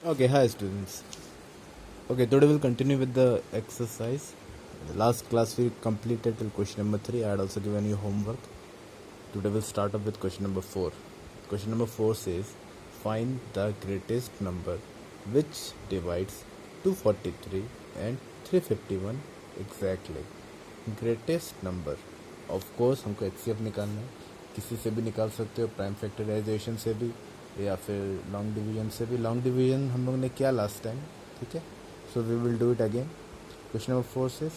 Okay, hi students. Okay, today we'll continue with the exercise. Last class we completed till question number 3. I had also given you homework. Today we'll start up with question number 4. Question number 4 says, find the greatest number which divides 243 and 351 exactly. Greatest number. Of course हमको HCF निकालना है. किसी से भी निकाल सकते हो, prime factorisation से भी या फिर लॉन्ग डिवीजन से भी. लॉन्ग डिवीजन हम लोग ने किया लास्ट टाइम, ठीक है. So we will do it again. Question number 4 से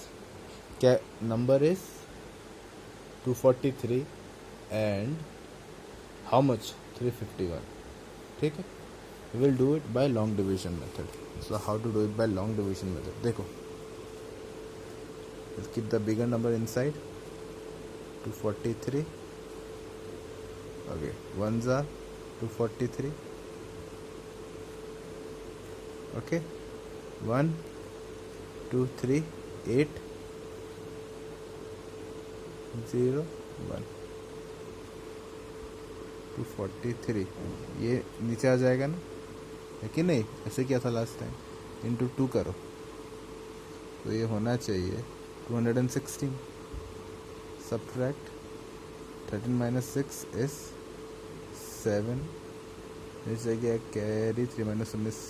क्या number is 243 and how much 351, ठीक है. We will do it by long division method. So how to do it by long division method, देखो. Keep the bigger number inside 243. okay, ones are 243. okay, 1 2 3 8 0 1 243. ये नीचे आ जाएगा ना, है कि नहीं. ऐसे किया था लास्ट टाइम. इंटू 2 करो तो ये होना चाहिए 216. Subtract 13 minus 6 is 7. इस जगह कैरी 3 minus 1 is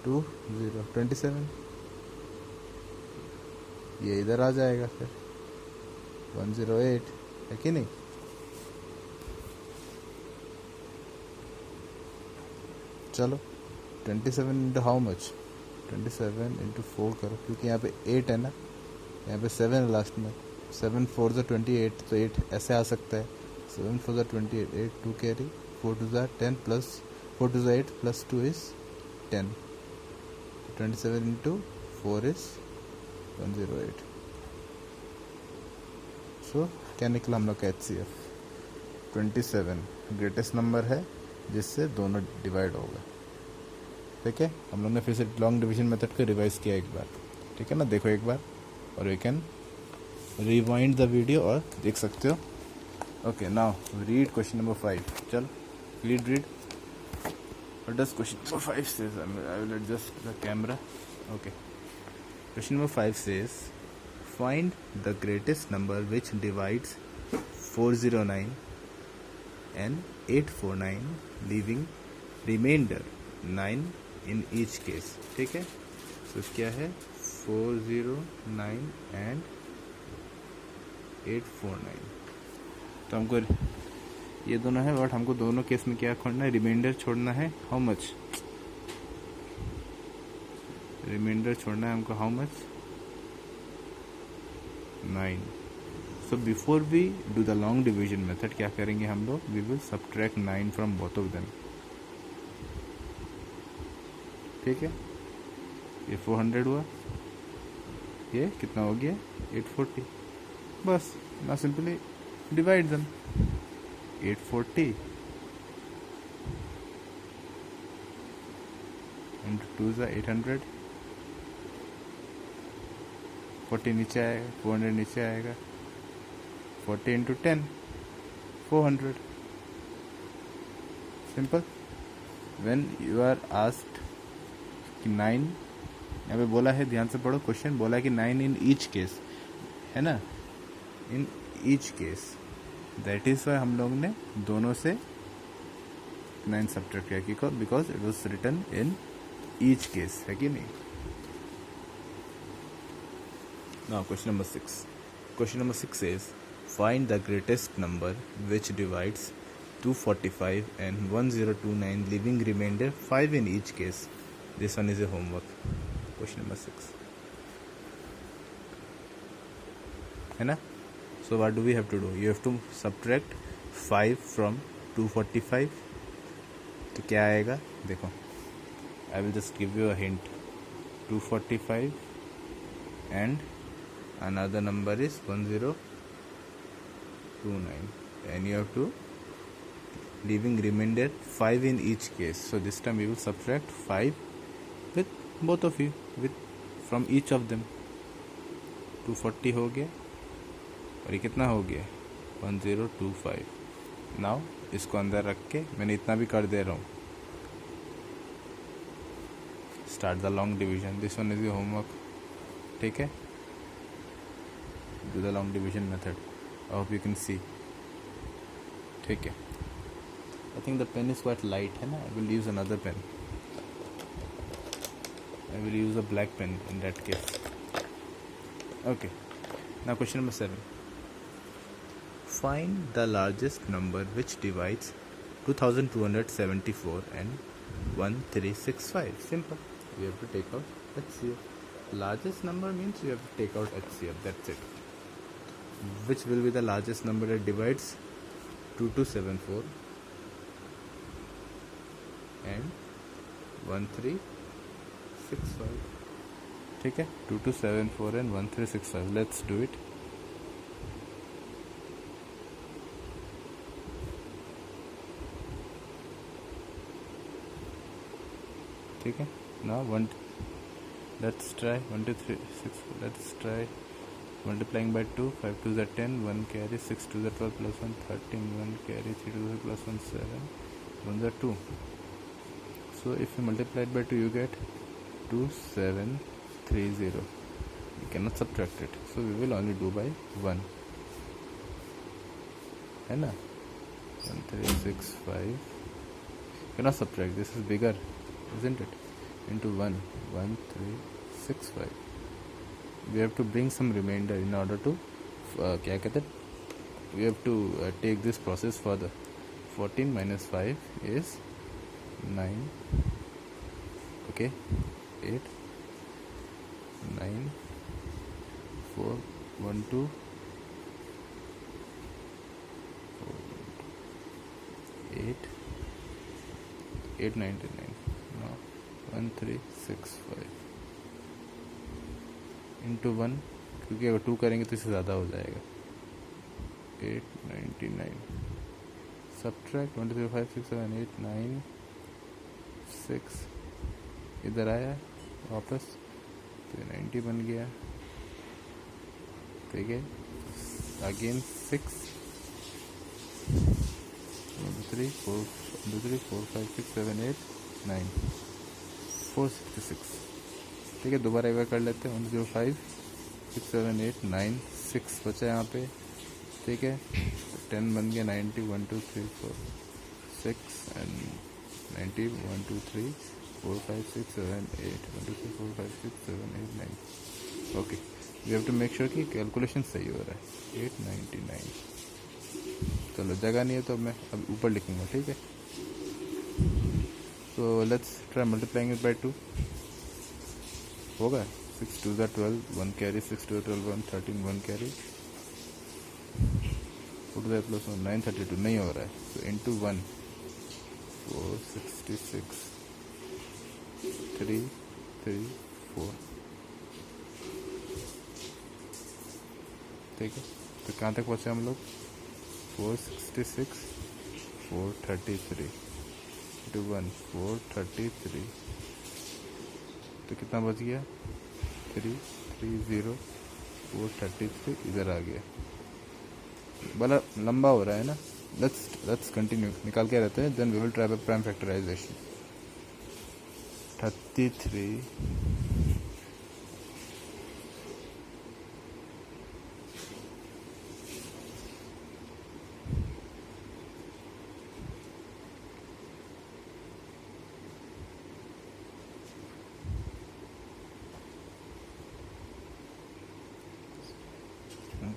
2 0 27. ये इधर आ जाएगा फिर 108, है कि नहीं. चलो 27 इंटू हाउ मच 27 इंटू 4 करो, क्योंकि यहाँ पे 8 है ना, यहाँ पे 7 है लास्ट में. 7 4 ज़ा 28, तो 8 ऐसे आ सकता है. 7 4 ज़ा 28, 8 2 कैरी 4 2 ज़ा 10 प्लस 4 2 ज़ा 8 प्लस 2 इज 10. 27 into 4 is 108. सो क्या निकला हम लोग का HCF 27 ग्रेटेस्ट नंबर है जिससे दोनों डिवाइड होगा. ठीक है. हम लोग ने फिर से लॉन्ग डिवीजन मेथड को रिवाइज किया एक बार, ठीक है ना. देखो एक बार, और you can rewind the video और देख सकते हो. Okay, now read question number 5. चल read. What does question number 5 says? I will adjust the camera. Okay. Question number 5 says, find the greatest number which divides 409 and 849, leaving remainder 9 in each case. ठीक है. तो क्या है 409 and 849. तो हमको ये दोनों है, बट हमको दोनों केस में क्या छोड़ना है, रिमाइंडर छोड़ना है. हाउ मच रिमाइंडर छोड़ना है हमको, how much 9. So before we do the long division method क्या करेंगे हम लोग, we will subtract 9 from both of them. ठीक है. ये 400 हुआ, ये कितना हो गया 840. बस ना सिंपली डिवाइड देम. 840 इंटू 2 ज़ा 800. 40 नीचे आएगा, 400 नीचे आएगा. 40 इंटू 10 400. Simple. When you are asked कि 9, यहाँ पे बोला है, ध्यान से पढ़ो क्वेश्चन, बोला है कि 9 इन ईच केस, है ना, in each case. That is why हम लोग ने दोनों से 9 सब्ट्रैक्ट किया, because it was written in each case, है कि नहीं. Now question number 6. Question number 6 is, find the greatest number which divides 245 and 1029, leaving remainder 5 in each case. This one is a homework. Question number 6. है ना. So what do we have to do? You have to subtract 5 from 245. तो क्या आएगा देखो. I will just give you a hint. 245 and another number is 1029, and you have to leaving remainder 5 in each case. So this time we will subtract 5 with both of you, with from each of them. 240 हो गया, और ये कितना हो गया 1025. Now इसको अंदर रख के मैंने इतना भी कर दे रहा हूँ. start the long division. This one is your homework. ठीक है, do the long division method. I hope you can see. ठीक है, I think the pen is quite light है ना. I will use another pen. I will use a black pen in that case. Okay, now question number 7. Find the largest number which divides 2274 and 1365. Simple. You have to take out HCF. Largest number means you have to take out HCF. That's it. Which will be the largest number that divides 2274 and 1365. ठीक है, 2274 and 1365. Let's do it. ठीक है, now let's try 1 2 3 6. Let's try multiplying by 2. 5 2 is 10, 1 carry, 6 2 is 12 plus 1 13, 1 carry, 3 2 is plus 1 7, 1 is 2. So if you multiply it by 2 you get 2730. You cannot subtract it, so we will only do by 1 है ना. 1365 cannot subtract, this is bigger, isn't it? Into 1 1365. We have to bring some remainder in order to क्या कहते हैं, we have to take this process further. 14 minus 5 is 9. Okay, 8 9 4 1 2 8 899. No, 1365 into 1, क्योंकि अगर 2 करेंगे तो इससे ज़्यादा हो जाएगा. 899 सब्ट्रैक्ट 1 2 3 5 6 7 8 9 6. इधर आया वापस तो 90 बन गया. ठीक है, अगेन 6 1 2 3 4 5 6 7 8 9 466. ठीक है, दोबारा एक बार कर लेते हैं. 105 6 7 8 9 6 बचा यहाँ पे. ठीक है, 10 बन गया. 90 1 2 3 4 6 and 90 1 2 3 4 5 6 7 8 1 2 3 4 5 6 7 8 9. Okay, we have to make sure कि कैलकुलेशन सही हो रहा है. 899. चलो, जगह नहीं है तो मैं अब ऊपर लिखूँगा. ठीक है, so let's try multiplying it by 2. होगा 6 2 is 12, 1 carry, 6 2 is 12, 1 13, 1 carry, 4 2 plus 1 932. नहीं हो रहा है, so into 1 466 3 3 4. ठीक है, तो कहाँ तक पहुँचे हम लोग? 466 433 into 1 433. तो कितना बच गया? 330 433. इधर आ गया. बड़ा लंबा हो रहा है ना. Let's continue. निकाल के रहते हैं, then we will try by prime factorisation. 33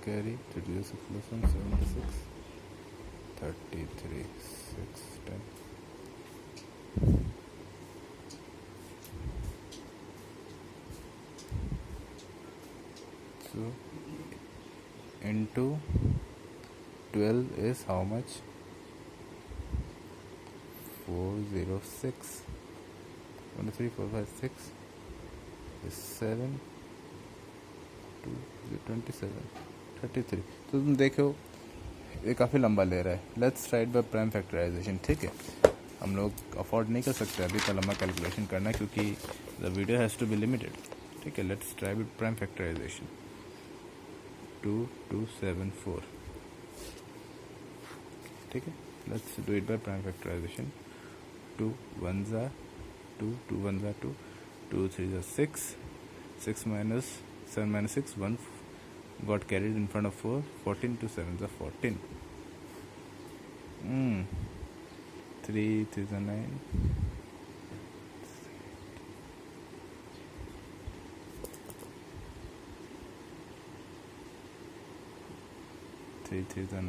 carry 36 plus 1 76 33 6 10. So into 12 is how much? 406. 1 2 3 4 5 6 is 7 2 27 33. तो तुम देखो ये काफ़ी लंबा ले रहा है. Let's try by prime factorisation. ठीक है, हम लोग अफोर्ड नहीं कर सकते अभी तो लंबा कैलकुलेशन करना, क्योंकि the video has to be limited. ठीक है, let's try with prime factorisation. 2274. ठीक है, let's do it by prime factorisation. 2 1 2 2 1 2 2 2 3 is 6. 6 minus 7 minus 6, 1 got carried in front of 4. 14 to 7 is 14. 3 3 is 9. 3 3 is 9.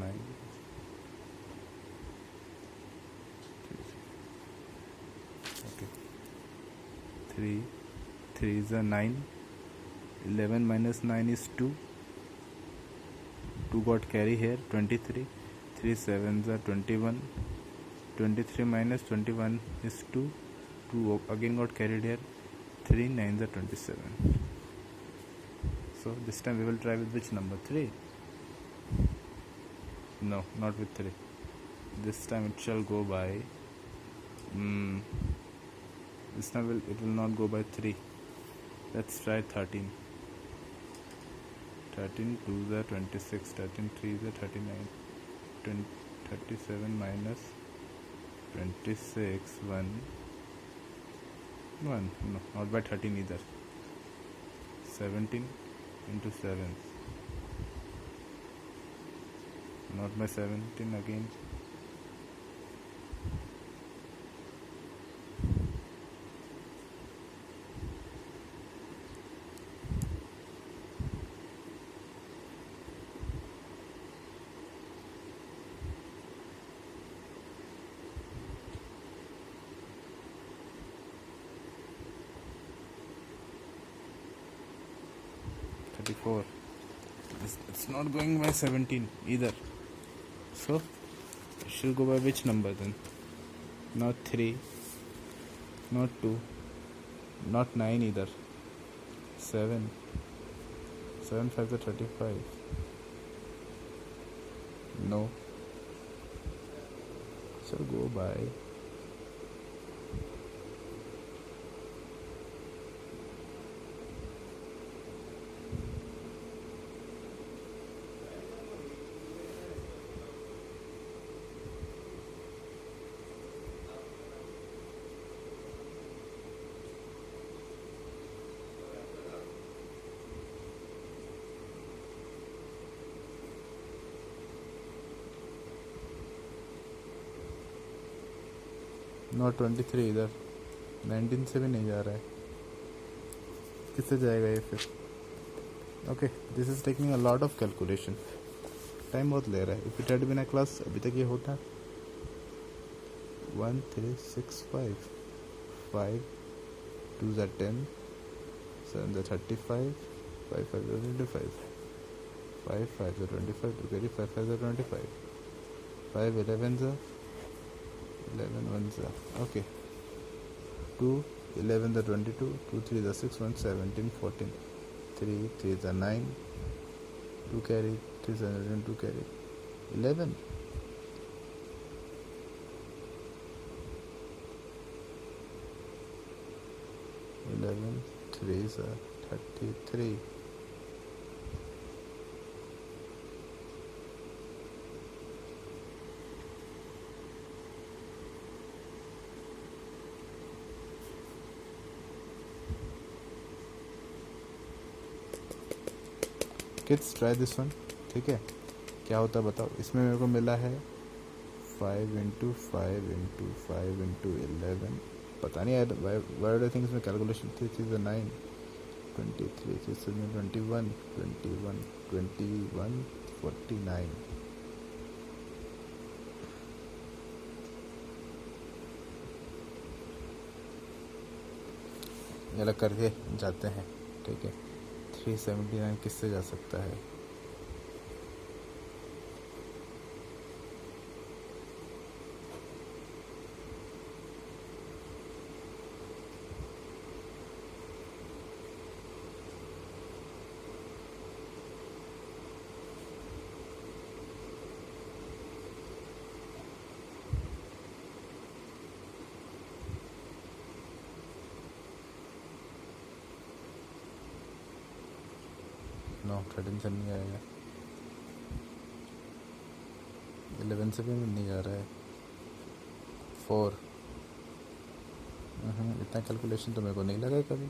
Okay. 3 3 is 9. 11 minus 9 is 2. 2 got carry here. 23. 3 7s are 21. 23 minus 21 is 2. 2 again got carried here. 3 9s are 27. So this time we will try with which number? 3. No, not with 3. This time it shall go by this time it will not go by 3. Let's try 13. 13 2s are 26. 13 3s are 39. 37 minus 26 1. No, not by 13 either. 17 into 7. Not by 17 again. It's not going by 17 either. So it should go by which number then? Not 3, not 2, not 9 either. 7. 7 5 is 35. No. So go by not 23 इधर 19 से भी नहीं जा रहा है. किससे जाएगा ये फिर? Okay, this is taking a lot of calculation. Time बहुत ले रहा है. If it had been a class अभी तक ये होता. 1 3 6 5 5 2 are 10 7 are 35 5 5 are 25 5 5 are 25 to carry 5 5 are 25 5 11s are 11 ones are okay. 2 11 are 22 2 3 are 6 1 17 14 3 3 are 9 2 carry 3 7 2 carry 11. Threes are 33. Kids try this one. ठीक है, क्या होता है बताओ. इसमें मेरे को मिला है 5 इंटू 5 इंटू 5 इंटू 11. पता नहीं वाई आई थिंक इसमें कैलकुलेशन थी. चीज़ 9 23 चीज़ में 21 21 21 49. ये अलग करके जाते हैं. ठीक है, 379 किससे जा सकता है? नो 13 से नहीं आएगा. 11 से भी नहीं आ रहा है. 4 इतना कैलकुलेशन तो मेरे को नहीं लगा कभी।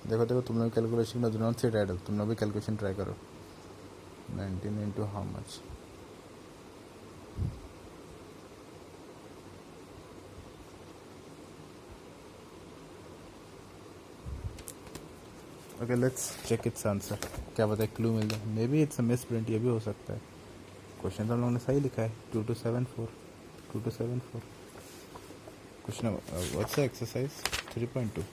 देखो देखो, तुम लोग कैलकुलेशन में डू नॉट सी टाइटल, तुम लोग भी कैलकुलेशन ट्राई करो। 19 into how much? Okay, let's check its answer. क्या पता है क्लू मिल जाए, maybe it's a misprint, ये भी हो सकता है। क्वेश्चन तो हम लोगों ने सही लिखा है, 2274, 2274। Question what's the exercise 3.2।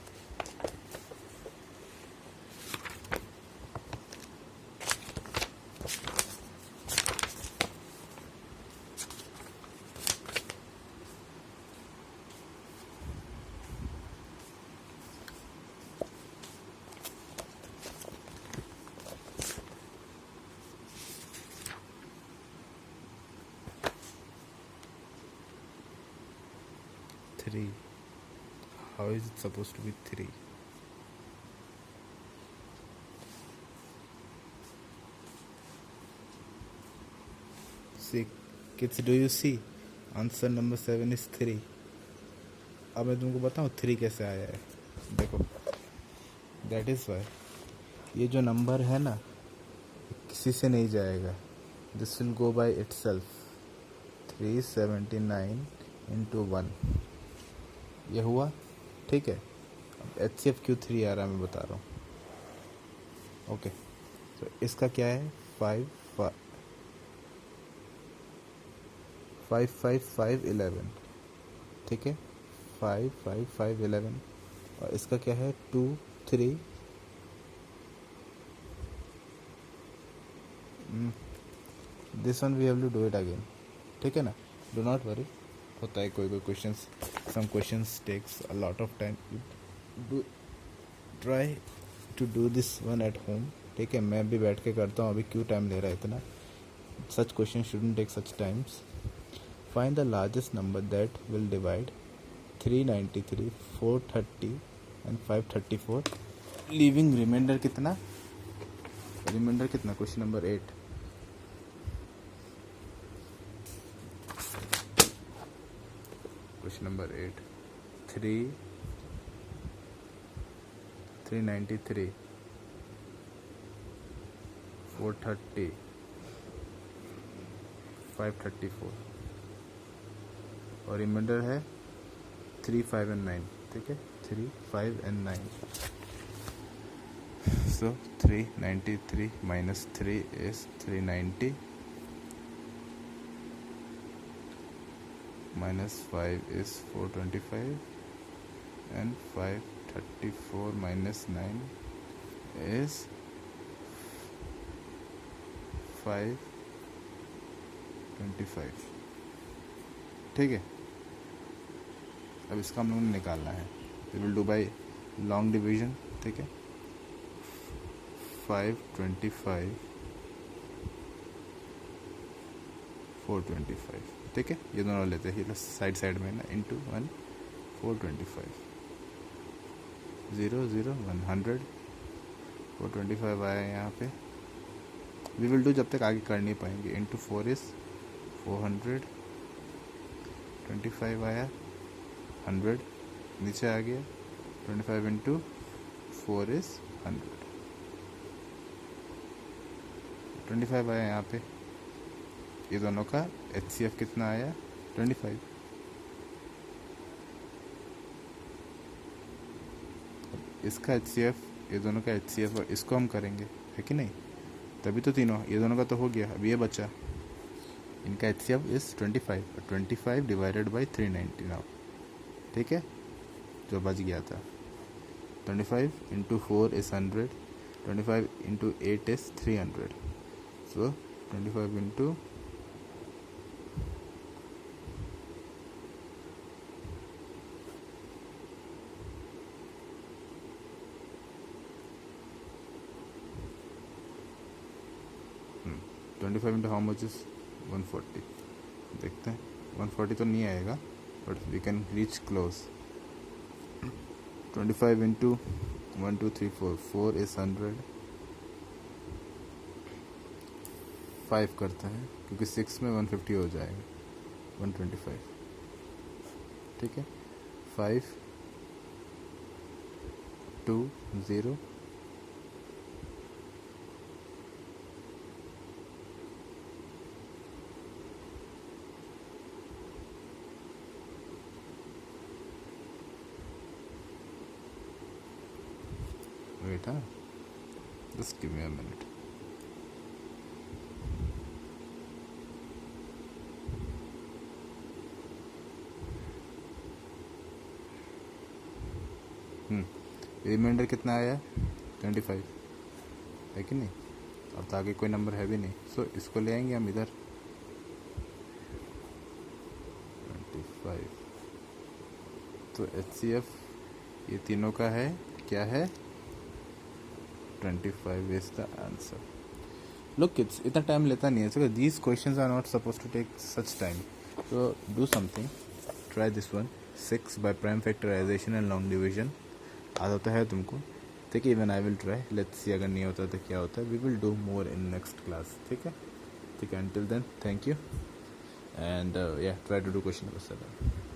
Three. How is it supposed to be 3? See, kids, do you see? Answer number 7 is 3. अब मैं तुमको बताऊँ 3 कैसे आया है। देखो, दैट इज़ वाई ये जो नंबर है ना, किसी से नहीं जाएगा। This will go by itself. 379 into 1 ये हुआ, ठीक है। अब HCF क्यों 3 आ रहा है मैं बता रहा हूँ। ओके, तो इसका क्या है 55511, ठीक है। 55511 और इसका क्या है 2 3। This one we have to do it again, ठीक है ना। डू नॉट वरी, होता है कोई questions, some questions takes a lot of time. Do try to do this one at home, ठीक है। मैं भी बैठ के करता हूँ, अभी क्यों टाइम ले रहा है इतना। Such question shouldn't take such times. Find the largest number that will divide 393, 430 and 534, leaving remainder कितना? रिमाइंडर कितना? Question number 8। क्वेश्चन नंबर 8, 393, 430, 534 और रिमाइंडर है 3, 5 एंड 9, ठीक है। 3, 5 and 9। So 393 minus 3 is 390, minus 5 is 425, and 534 minus 9 is 525, ठीक है। अब इसका हम लोगों ने निकालना है। We will do by long division, ठीक है। 525, 425, ठीक है। ये दोनों लेते हैं साइड साइड में ना, इंटू 1, 425, 0 0 100, 425 आया यहाँ पे। वी विल डू जब तक आगे कर नहीं पाएंगे। इंटू 4 इज 400, 25 आया 100, नीचे आ गया 25 इंटू 4 इज 100, 25 आया यहाँ पे। ये दोनों का HCF कितना आया? 25। इसका HCF, ये दोनों का HCF और इसको हम करेंगे, है कि नहीं? तभी तो तीनों, ये दोनों का तो हो गया। अब ये बचा, इनका HCF इस 25, 25 डिवाइडेड बाई 390 नाउ, ठीक है, जो बच गया था। 25 into 4 is 100. 25 into 8 is 300. So 25 into 25 into how much is 140. देखते हैं 140 तो नहीं आएगा, but we can reach close. 25 into 1 2 3 4 4 is 100. 5 करते हैं क्योंकि 6 में 150 हो जाएगा, 125. ठीक है. 5 2 0 wait, just give me a minute. Remainder कितना आया? 25 है कि नहीं? अब तो आगे कोई नंबर है भी नहीं, सो इसको ले आएंगे हम इधर. 25. तो HCF ये तीनों का है, क्या है? 25 is the answer. Look kids, इतना टाइम लेता नहीं है. So these questions are not supposed to take such time. So do something. Try this one. 6 by prime factorization and long division. आता तो है तुमको, ठीक है. Even I will try. Let's see अगर नहीं होता तो क्या होता है. We will do more in next class. ठीक है. ठीक है. Until then, thank you. And yeah, try to do question number 7.